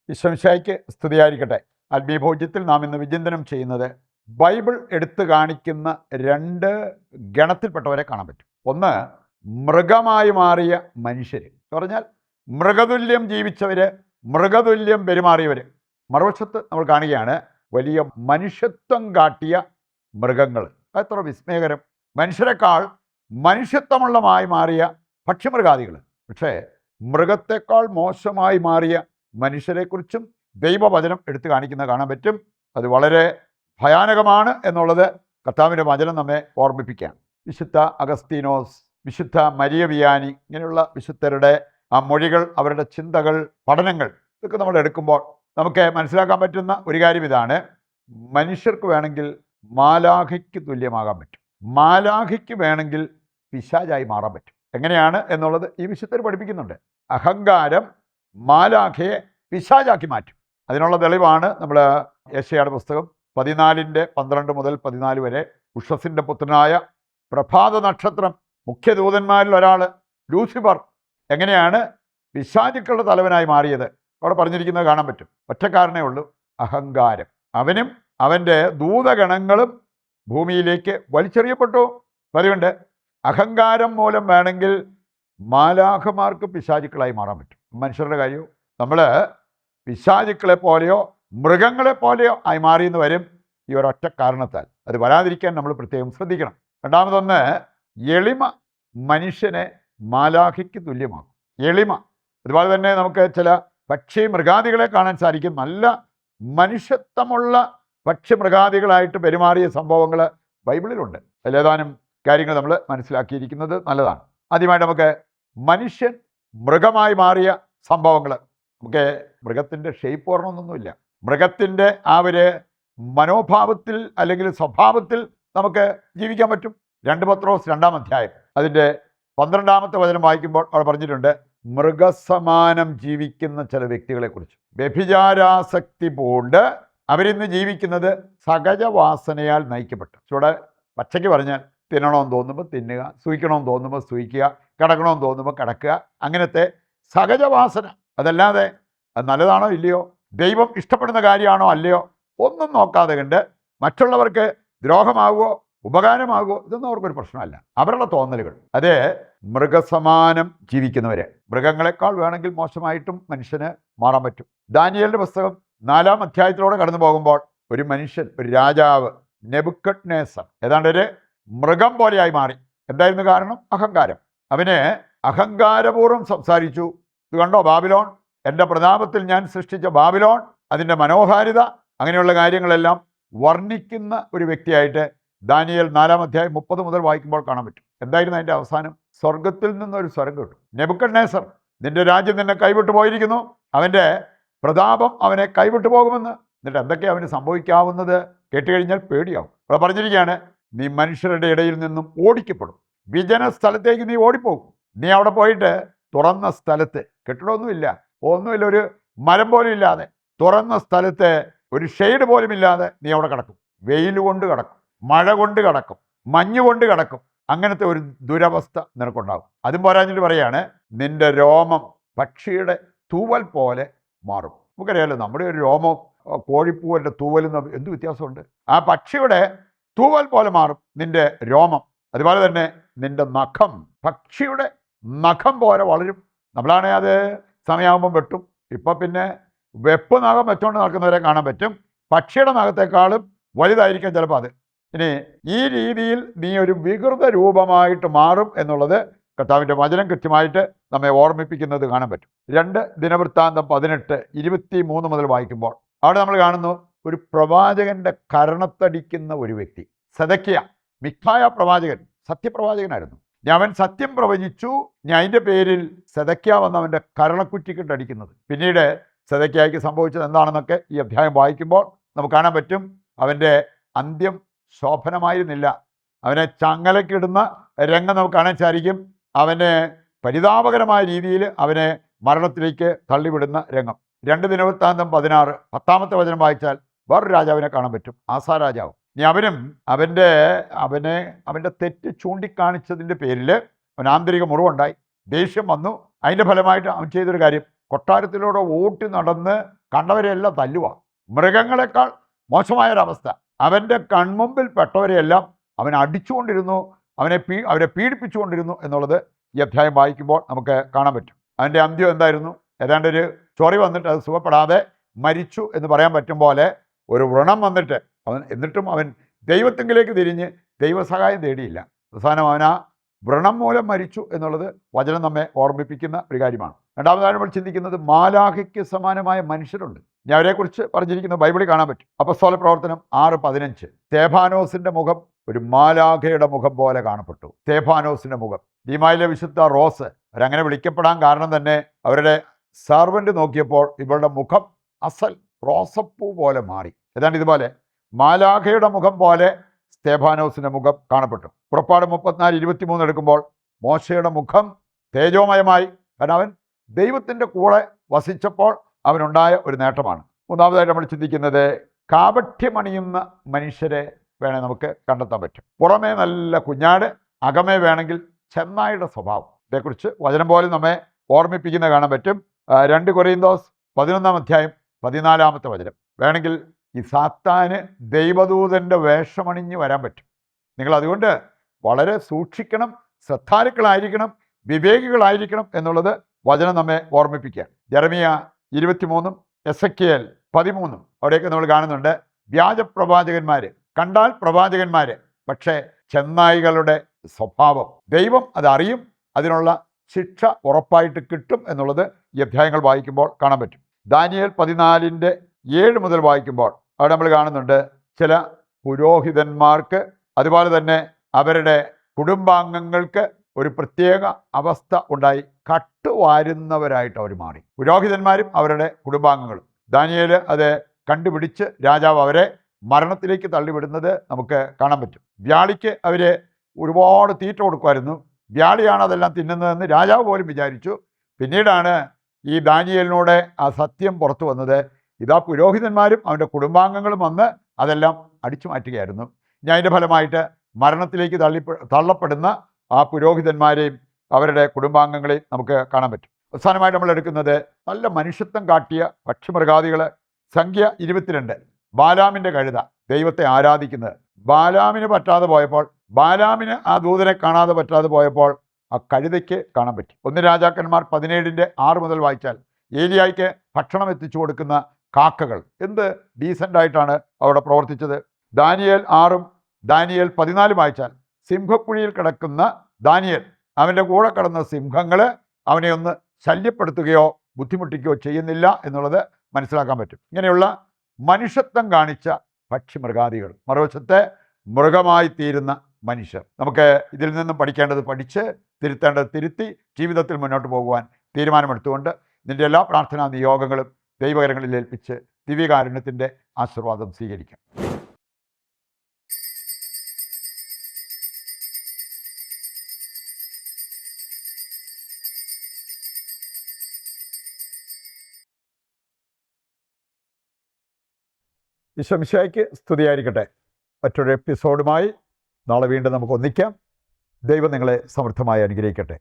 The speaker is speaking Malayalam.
ഈശോമിശിഹായ്ക്ക് സ്തുതിയായിരിക്കട്ടെ. ആത്മീയഭോജ്യത്തിൽ നാം ഇന്ന് വിചിന്തനം ചെയ്യുന്നത് ബൈബിൾ എടുത്തു കാണിക്കുന്ന രണ്ട് ഗണത്തിൽപ്പെട്ടവരെ കാണാൻ പറ്റും. ഒന്ന്, മൃഗമായി മാറിയ മനുഷ്യർ, പറഞ്ഞാൽ മൃഗതുല്യം ജീവിച്ചവര്, മൃഗതുല്യം പെരുമാറിയവര്. മറുവശത്ത് നമ്മൾ കാണുകയാണ് വലിയ മനുഷ്യത്വം കാട്ടിയ മൃഗങ്ങൾ. എത്ര വിസ്മയകരം! മനുഷ്യരെക്കാൾ മനുഷ്യത്വമുള്ളമായി മാറിയ പക്ഷിമൃഗാദികൾ. പക്ഷേ മൃഗത്തെക്കാൾ മോശമായി മാറിയ മനുഷ്യരെക്കുറിച്ചും ദൈവവചനം എടുത്തു കാണിക്കുന്നത് കാണാൻ പറ്റും. അത് വളരെ ഭയാനകമാണ് എന്നുള്ളത് കർത്താവിൻ്റെ വചനം നമ്മെ ഓർമ്മിപ്പിക്കുകയാണ്. വിശുദ്ധ അഗസ്തീനോസ്, വിശുദ്ധ മരിയ വിയാനി, ഇങ്ങനെയുള്ള വിശുദ്ധരുടെ ആ മൊഴികൾ, അവരുടെ ചിന്തകൾ, പഠനങ്ങൾ ഇതൊക്കെ നമ്മൾ എടുക്കുമ്പോൾ നമുക്ക് മനസ്സിലാക്കാൻ പറ്റുന്ന ഒരു കാര്യം ഇതാണ്: മനുഷ്യർക്ക് വേണമെങ്കിൽ മാലാഖയ്ക്ക് തുല്യമാകാൻ പറ്റും, മാലാഖയ്ക്ക് വേണമെങ്കിൽ പിശാചായി മാറാൻ പറ്റും. എങ്ങനെയാണ് എന്നുള്ളത് ഈ വിശുദ്ധർ പഠിപ്പിക്കുന്നുണ്ട്. അഹങ്കാരം മാലാഖയെ പിശാചാക്കി മാറ്റും. അതിനുള്ള തെളിവാണ് നമ്മൾ യെശയ്യായുടെ പുസ്തകം 14:12 മുതൽ 14 വരെ. ഉഷസിൻ്റെ പുത്രനായ പ്രഭാത നക്ഷത്രം, മുഖ്യദൂതന്മാരിൽ ഒരാൾ ലൂസിഫർ എങ്ങനെയാണ് പിശാചുക്കളുടെ തലവനായി മാറിയത് അവിടെ പറഞ്ഞിരിക്കുന്നത് കാണാൻ പറ്റും. ഒറ്റക്കാരനേ ഉള്ളൂ, അഹങ്കാരം. അവനും അവൻ്റെ ദൂതഗണങ്ങളും ഭൂമിയിലേക്ക് വലിച്ചെറിയപ്പെട്ടു. പറയുന്നുണ്ട്, അഹങ്കാരം മൂലം വേണമെങ്കിൽ മാലാഖമാർക്ക് പിശാചുക്കളായി മാറാൻ പറ്റും. മനുഷ്യരുടെ കാര്യവും നമ്മൾ പിശാചുക്കളെ പോലെയോ മൃഗങ്ങളെ പോലെയോ ആയി മാറിയെന്ന് വരും ഈ ഒരൊറ്റ കാരണത്താൽ. അത് വരാതിരിക്കാൻ നമ്മൾ പ്രത്യേകം ശ്രദ്ധിക്കണം. രണ്ടാമതൊന്ന്, എളിമ മനുഷ്യനെ മാലാഖയ്ക്ക് തുല്യമാക്കും. എളിമ. അതുപോലെ തന്നെ നമുക്ക് ചില പക്ഷി മൃഗാദികളെ കാണാൻ സാധിക്കും. നല്ല മനുഷ്യത്വമുള്ള പക്ഷി മൃഗാദികളായിട്ട് പെരുമാറിയ സംഭവങ്ങൾ ബൈബിളിലുണ്ട്. അതിലേതാനും കാര്യങ്ങൾ നമ്മൾ മനസ്സിലാക്കിയിരിക്കുന്നത് നല്ലതാണ്. ആദ്യമായിട്ട് നമുക്ക് മനുഷ്യൻ മൃഗമായി മാറിയ സംഭവങ്ങൾ. നമുക്ക് മൃഗത്തിൻ്റെ ഷേപ്പ് ഓർമ്മൊന്നുമില്ല. മൃഗത്തിൻ്റെ ആ ഒരു മനോഭാവത്തിൽ അല്ലെങ്കിൽ സ്വഭാവത്തിൽ നമുക്ക് ജീവിക്കാൻ പറ്റും. 2 പത്രോസ് 2-ാം അധ്യായം അതിൻ്റെ 12-ാമത്തെ വചനം വായിക്കുമ്പോൾ അവിടെ പറഞ്ഞിട്ടുണ്ട്, മൃഗസമാനം ജീവിക്കുന്ന ചില വ്യക്തികളെക്കുറിച്ച്. വ്യഭിചാരാസക്തി പൂണ്ട് അവരിന്ന് ജീവിക്കുന്നത് സഹജവാസനയാൽ നയിക്കപ്പെട്ടു. ചൂടെ പച്ചയ്ക്ക് പറഞ്ഞാൽ തിന്നണമെന്ന് തോന്നുമ്പോൾ തിന്നുക, സൂഹിക്കണമെന്ന് തോന്നുമ്പോൾ സൂഹിക്കുക, കിടക്കണമെന്ന് തോന്നുമ്പോൾ കിടക്കുക. അങ്ങനത്തെ സഹജവാസന. അതല്ലാതെ അത് നല്ലതാണോ ഇല്ലയോ, ദൈവം ഇഷ്ടപ്പെടുന്ന കാര്യമാണോ അല്ലയോ ഒന്നും നോക്കാതെ കണ്ട് മറ്റുള്ളവർക്ക് ദ്രോഹമാകുമോ ഉപകാരമാകുമോ ഇതൊന്നും അവർക്കൊരു പ്രശ്നമല്ല. അവരുടെ തോന്നലുകൾ. അത് മൃഗസമാനം ജീവിക്കുന്നവരെ. മൃഗങ്ങളെക്കാൾ വേണമെങ്കിൽ മോശമായിട്ടും മനുഷ്യന് മാറാൻ പറ്റും. ദാനിയേലിൻ്റെ പുസ്തകം 4-ാം അധ്യായത്തിലൂടെ കടന്നു പോകുമ്പോൾ ഒരു മനുഷ്യൻ, ഒരു രാജാവ് നെബുക്കദ്നേസർ ഏതാണ്ട് ഒരു മൃഗം പോലെയായി മാറി. എന്തായിരുന്നു കാരണം? അഹങ്കാരം. അവന് അഹങ്കാരപൂർവ്വം സംസാരിച്ചു. ഇത് കണ്ടോ ബാബിലോൺ, എൻ്റെ പ്രതാപത്തിൽ ഞാൻ സൃഷ്ടിച്ച ബാബിലോൺ, അതിൻ്റെ മനോഹാരിത, അങ്ങനെയുള്ള കാര്യങ്ങളെല്ലാം വർണ്ണിക്കുന്ന ഒരു വ്യക്തിയായിട്ട് ദാനിയേൽ 4-ാം അധ്യായം 30 മുതൽ വായിക്കുമ്പോൾ കാണാൻ പറ്റും. എന്തായിരുന്നു അതിൻ്റെ അവസാനം? സ്വർഗത്തിൽ നിന്നൊരു സ്വരം കേട്ടു, നെബുക്കദ്നേസർ, നിന്റെ രാജ്യം നിന്നെ കൈവിട്ടു പോയിരിക്കുന്നു, അവൻ്റെ പ്രതാപം അവനെ കൈവിട്ടു പോകുമെന്ന്. എന്നിട്ട് എന്തൊക്കെയാണ് അവന് സംഭവിക്കാവുന്നത് കേട്ടുകഴിഞ്ഞാൽ പേടിയാവും. അവിടെ പറഞ്ഞിരിക്കുകയാണ്, നീ മനുഷ്യരുടെ ഇടയിൽ നിന്നും ഓടിക്കപ്പെടും, വിജന സ്ഥലത്തേക്ക് നീ ഓടിപ്പോകും. നീ അവിടെ പോയിട്ട് തുറന്ന സ്ഥലത്ത്, കെട്ടിടമൊന്നുമില്ല, ഒന്നുമില്ല, ഒരു മരം പോലും ഇല്ലാതെ തുറന്ന സ്ഥലത്ത് ഒരു ഷെയ്ഡ് പോലും ഇല്ലാതെ നീ അവിടെ കിടക്കും. വെയിൽ കൊണ്ട് കിടക്കും, മഴ കൊണ്ട് കിടക്കും, മഞ്ഞ് കൊണ്ട് കിടക്കും. അങ്ങനത്തെ ഒരു ദുരവസ്ഥ നിനക്കുണ്ടാകും. അതും പോരാഞ്ഞിട്ട് പറയാണ്, നിന്റെ രോമം പക്ഷിയുടെ തൂവൽ പോലെ മാറും. നമുക്കറിയാമല്ലോ, നമ്മുടെ ഒരു രോമം കോഴിപ്പൂവലിൻ്റെ തൂവലെന്ന് എന്ത് വ്യത്യാസമുണ്ട്. ആ പക്ഷിയുടെ തൂവൽ പോലെ മാറും നിന്റെ രോമം. അതുപോലെ തന്നെ നിന്റെ നഖം പക്ഷിയുടെ നഖം പോലെ വളരും. നമ്മളാണെങ്കിൽ അത് സമയമാകുമ്പം വെട്ടും. ഇപ്പം പിന്നെ വെപ്പ് നഖം വെച്ചുകൊണ്ട് നടക്കുന്നവരെ കാണാൻ പറ്റും. പക്ഷിയുടെ നഖത്തെക്കാളും വലുതായിരിക്കും ചിലപ്പോൾ അത്. ഇനി ഈ രീതിയിൽ നീ ഒരു വികൃത രൂപമായിട്ട് മാറും എന്നുള്ളത് കർത്താവിൻ്റെ വചനം കൃത്യമായിട്ട് നമ്മെ ഓർമ്മിപ്പിക്കുന്നത് കാണാൻ പറ്റും. 2 ദിനവൃത്താന്തം 18:23 മുതൽ വായിക്കുമ്പോൾ അവിടെ നമ്മൾ കാണുന്നു, ഒരു പ്രവാചകൻ്റെ കരണത്തടിക്കുന്ന ഒരു വ്യക്തി. സെദക്കിയ, മിഖായ പ്രവാചകൻ, സത്യപ്രവാചകനായിരുന്നു. അവൻ സത്യം പ്രവചിച്ചു. അതിൻ്റെ പേരിൽ സെദക്കിയ വന്ന് അവൻ്റെ കരണക്കുറ്റിക്കിട്ടടിക്കുന്നത്. പിന്നീട് സെദക്കിയായ്ക്ക് സംഭവിച്ചത് എന്താണെന്നൊക്കെ ഈ അധ്യായം വായിക്കുമ്പോൾ നമുക്ക് കാണാൻ പറ്റും. അവൻ്റെ അന്ത്യം ശോഭനമായിരുന്നില്ല. അവനെ ചങ്ങലക്കിടുന്ന രംഗം നമുക്ക് കാണാൻ സാധിക്കും. അവനെ പരിതാപകരമായ രീതിയിൽ അവനെ മരണത്തിലേക്ക് തള്ളിവിടുന്ന രംഗം. 2 ദിനവൃത്താന്തം 16 10-ാമത്തെ വചനം വായിച്ചാൽ വേറൊരു രാജാവിനെ കാണാൻ പറ്റും, ആസാ രാജാവ്. ഇനി അവൻ്റെ തെറ്റ് ചൂണ്ടിക്കാണിച്ചതിൻ്റെ പേരിൽ അവൻ ആന്തരിക മുറിവുണ്ടായി, ദേഷ്യം വന്നു. അതിൻ്റെ ഫലമായിട്ട് അവൻ ചെയ്തൊരു കാര്യം, കൊട്ടാരത്തിലൂടെ ഓട്ടി നടന്ന് കണ്ടവരെയെല്ലാം തല്ലുക. മൃഗങ്ങളെക്കാൾ മോശമായൊരവസ്ഥ. അവൻ്റെ കൺമുമ്പിൽ പെട്ടവരെയെല്ലാം അവൻ അടിച്ചുകൊണ്ടിരുന്നു, അവരെ പീഡിപ്പിച്ചുകൊണ്ടിരുന്നു എന്നുള്ളത് ഈ അധ്യായം വായിക്കുമ്പോൾ നമുക്ക് കാണാൻ പറ്റും. അവൻ്റെ അന്ത്യം എന്തായിരുന്നു? ഏതാണ്ട് ഒരു ചൊറി വന്നിട്ട് അത് സുഖപ്പെടാതെ മരിച്ചു എന്ന് പറയാൻ പറ്റും പോലെ ഒരു വ്രണം വന്നിട്ട് എന്നിട്ടും അവൻ ദൈവത്തെങ്കിലേക്ക് തിരിഞ്ഞ് ദൈവസഹായം തേടിയില്ല. അവസാനം അവൻ ആ വ്രണം മൂലം മരിച്ചു എന്നുള്ളത് വചനം നമ്മെ ഓർമ്മിപ്പിക്കുന്ന ഒരു കാര്യമാണ്. രണ്ടാമതായി നമ്മൾ ചിന്തിക്കുന്നത് മാലാഖയ്ക്ക് സമാനമായ മനുഷ്യരുണ്ട്. ഞാൻ അവരെക്കുറിച്ച് പറഞ്ഞിരിക്കുന്നത് ബൈബിളിൽ കാണാൻ പറ്റും. അപ്പസ്തോല പ്രവർത്തനം 6:15. സ്തേഫാനോസിന്റെ മുഖം ഒരു മാലാഖയുടെ മുഖം പോലെ കാണപ്പെട്ടു. സ്തേഫാനോസിന്റെ മുഖം. ദീമായിലെ വിശുദ്ധ റോസ് അവരങ്ങനെ വിളിക്കപ്പെടാൻ കാരണം തന്നെ അവരുടെ സർവൻ്റ് നോക്കിയപ്പോൾ ഇവളുടെ മുഖം അസൽ റോസപ്പൂ പോലെ മാറി. ഏതാണ്ട് ഇതുപോലെ മാലാഖയുടെ മുഖം പോലെ സ്തേഫാനോസിന്റെ മുഖം കാണപ്പെട്ടു. പുറപ്പാട് 34:23 എടുക്കുമ്പോൾ മോശയുടെ മുഖം തേജോമയമായി. കാരണം അവൻ ദൈവത്തിൻ്റെ കൂടെ വസിച്ചപ്പോൾ അവനുണ്ടായ ഒരു നേട്ടമാണ്. മൂന്നാമതായിട്ട് നമ്മൾ ചിന്തിക്കുന്നത് കാപഠ്യമണിയുന്ന മനുഷ്യരെ വേണേൽ നമുക്ക് കണ്ടെത്താൻ പറ്റും. പുറമേ നല്ല കുഞ്ഞാട്, അകമേ വേണമെങ്കിൽ ചെന്നായുടെ സ്വഭാവം. ഇതേക്കുറിച്ച് വചനം പോലെ നമ്മെ ഓർമ്മിപ്പിക്കുന്ന കാണാൻ പറ്റും. 2 കൊരിന്തോസ് 11-14 വചനം. വേണമെങ്കിൽ ഈ സാത്താന് ദൈവദൂതൻ്റെ വേഷമണിഞ്ഞ് വരാൻ പറ്റും. നിങ്ങൾ അതുകൊണ്ട് വളരെ സൂക്ഷിക്കണം, ശ്രദ്ധാലുക്കളായിരിക്കണം, വിവേകികളായിരിക്കണം എന്നുള്ളത് വചനം നമ്മെ ഓർമ്മിപ്പിക്കുക. ജെറമിയ 23 എസെക്കിയേൽ 13 അവിടെയൊക്കെ നമ്മൾ കാണുന്നുണ്ട്. വ്യാജപ്രവാചകന്മാർ, കണ്ടാൽ പ്രവാചകന്മാർ, പക്ഷേ ചെന്നായികളുടെ സ്വഭാവം. ദൈവം അതറിയും, അതിനുള്ള ശിക്ഷ ഉറപ്പായിട്ട് കിട്ടും എന്നുള്ളത് ഈ അധ്യായങ്ങൾ വായിക്കുമ്പോൾ കാണാൻ പറ്റും. ദാനിയേൽ 14:7 മുതൽ വായിക്കുമ്പോൾ അവിടെ നമ്മൾ കാണുന്നുണ്ട് ചില പുരോഹിതന്മാർക്ക് അതുപോലെ തന്നെ അവരുടെ കുടുംബാംഗങ്ങൾക്ക് ഒരു പ്രത്യേക അവസ്ഥ ഉണ്ടായി. കട്ടുവാരുന്നവരായിട്ട് അവർ മാറി, പുരോഹിതന്മാരും അവരുടെ കുടുംബാംഗങ്ങളും. ദാനിയേൽ അത് കണ്ടുപിടിച്ച് രാജാവ് അവരെ മരണത്തിലേക്ക് തള്ളിവിടുന്നത് നമുക്ക് കാണാൻ പറ്റും. വ്യാളിക്ക് അവർ ഒരുപാട് തീറ്റ കൊടുക്കുമായിരുന്നു. വ്യാളിയാണ് അതെല്ലാം തിന്നുന്നതെന്ന് രാജാവ് പോലും വിചാരിച്ചു. പിന്നീടാണ് ഈ ദാനിയേലിനോട് ആ സത്യം പുറത്തു വന്നത്. ഇതാ പുരോഹിതന്മാരും അവൻ്റെ കുടുംബാംഗങ്ങളും വന്ന് അതെല്ലാം അടിച്ചു മാറ്റുകയായിരുന്നു. ഞാൻ അതിൻ്റെ ഫലമായിട്ട് മരണത്തിലേക്ക് തള്ളപ്പെടുന്ന ആ പുരോഹിതന്മാരെയും അവരുടെ കുടുംബാംഗങ്ങളെയും നമുക്ക് കാണാൻ പറ്റും. അവസാനമായിട്ട് നമ്മൾ എടുക്കുന്നത് നല്ല മനുഷ്യത്വം കാട്ടിയ പക്ഷിമൃഗാദികൾ. സംഖ്യ 22. ബാലാമിൻ്റെ കഴുത ദൈവത്തെ ആരാധിക്കുന്നത്. ബാലാമിന് പറ്റാതെ പോയപ്പോൾ, ബാലാമിന് ആ ദൂതനെ കാണാതെ പറ്റാതെ പോയപ്പോൾ ആ കഴുതയ്ക്ക് കാണാൻ പറ്റി. 1 രാജാക്കന്മാർ 17:6 മുതൽ വായിച്ചാൽ ഏലിയായ്ക്ക് ഭക്ഷണം എത്തിച്ചു കൊടുക്കുന്ന കാക്കകൾ എന്ത് ഡീസൻ്റായിട്ടാണ് അവിടെ പ്രവർത്തിച്ചത്. ദാനിയേൽ 6 ദാനിയേൽ 14 വായിച്ചാൽ സിംഹക്കുഴിയിൽ കിടക്കുന്ന ദാനിയേൽ, അവൻ്റെ കൂടെ കിടന്ന സിംഹങ്ങൾ അവനെ ഒന്ന് ശല്യപ്പെടുത്തുകയോ ബുദ്ധിമുട്ടിക്കുകയോ ചെയ്യുന്നില്ല എന്നുള്ളത് മനസ്സിലാക്കാൻ പറ്റും. ഇങ്ങനെയുള്ള മനുഷ്യത്വം കാണിച്ച പക്ഷിമൃഗാദികൾ, മറുവശത്തെ മൃഗമായി തീരുന്ന മനുഷ്യർ. നമുക്ക് ഇതിൽ നിന്നും പഠിക്കേണ്ടത് പഠിച്ച്, തിരുത്തേണ്ടത് തിരുത്തി ജീവിതത്തിൽ മുന്നോട്ട് പോകുവാൻ തീരുമാനമെടുത്തുകൊണ്ട് നിൻ്റെ എല്ലാ പ്രാർത്ഥനാ നിയോഗങ്ങളും ദൈവകരങ്ങളിൽ ഏൽപ്പിച്ച് ദിവ്യകാരുണ്യത്തിൻ്റെ ആശീർവാദം സ്വീകരിക്കാം. ഈശോമിശിഹായ്ക്ക് സ്തുതിയായിരിക്കട്ടെ. മറ്റൊരു എപ്പിസോഡുമായി നാളെ വീണ്ടും നമുക്ക് ഒന്നിക്കാം. ദൈവം നിങ്ങളെ സമൃദ്ധമായി അനുഗ്രഹിക്കട്ടെ.